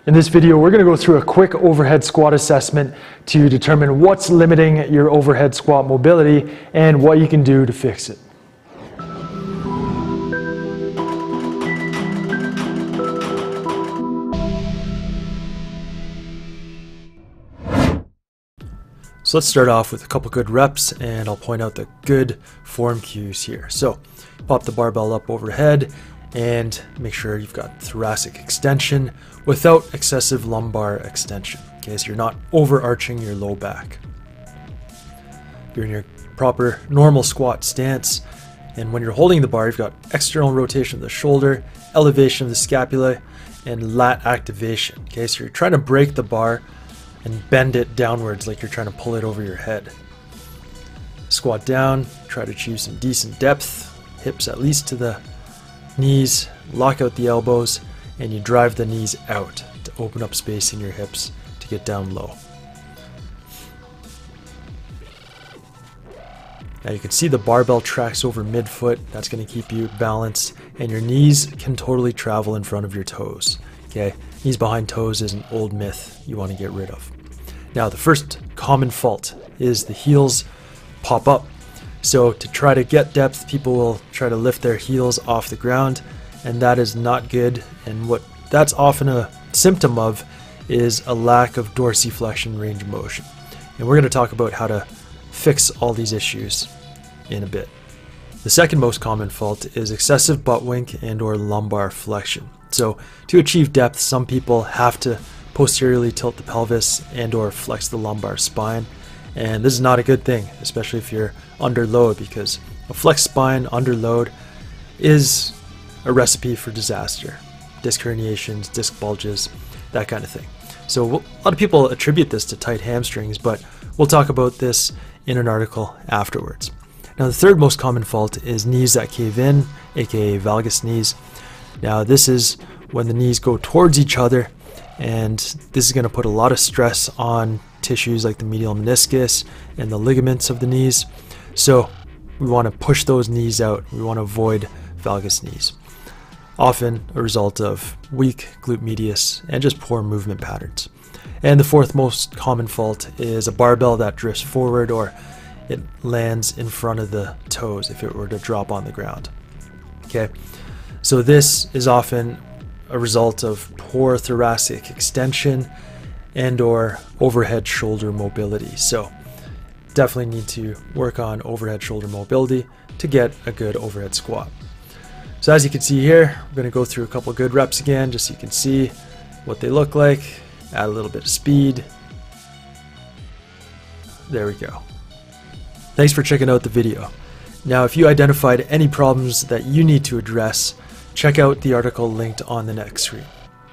In this video, we're going to go through a quick overhead squat assessment to determine what's limiting your overhead squat mobility and what you can do to fix it. So let's start off with a couple good reps, and I'll point out the good form cues here. So pop the barbell up overhead and make sure you've got thoracic extension without excessive lumbar extension. Okay, so you're not overarching your low back. You're in your proper normal squat stance, and when you're holding the bar, you've got external rotation of the shoulder, elevation of the scapula, and lat activation. Okay, so you're trying to break the bar and bend it downwards like you're trying to pull it over your head. Squat down, try to achieve some decent depth, hips at least to the knees, lock out the elbows, and you drive the knees out to open up space in your hips to get down low. Now you can see the barbell tracks over midfoot. That's going to keep you balanced, and your knees can totally travel in front of your toes. Okay, knees behind toes is an old myth you want to get rid of. Now the first common fault is the heels pop up. So to try to get depth, people will try to lift their heels off the ground, and that is not good. And what that's often a symptom of is a lack of dorsiflexion range of motion. And we're going to talk about how to fix all these issues in a bit. The second most common fault is excessive butt wink and or lumbar flexion. So to achieve depth, some people have to posteriorly tilt the pelvis and or flex the lumbar spine. And this is not a good thing, especially if you're under load, because a flexed spine under load is a recipe for disaster. Disc herniations, disc bulges, that kind of thing. So a lot of people attribute this to tight hamstrings, but we'll talk about this in an article afterwards. Now the third most common fault is knees that cave in, aka valgus knees. Now this is when the knees go towards each other, and this is going to put a lot of stress on tissues like the medial meniscus and the ligaments of the knees. So we want to push those knees out. We want to avoid valgus knees, often a result of weak glute medius and just poor movement patterns. And the fourth most common fault is a barbell that drifts forward, or it lands in front of the toes if it were to drop on the ground. Okay, so this is often a result of poor thoracic extension and or overhead shoulder mobility. So definitely need to work on overhead shoulder mobility to get a good overhead squat. So as you can see here, we're going to go through a couple good reps again just so you can see what they look like. Add a little bit of speed. There we go. Thanks for checking out the video. Now if you identified any problems that you need to address, check out the article linked on the next screen.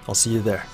I'll see you there.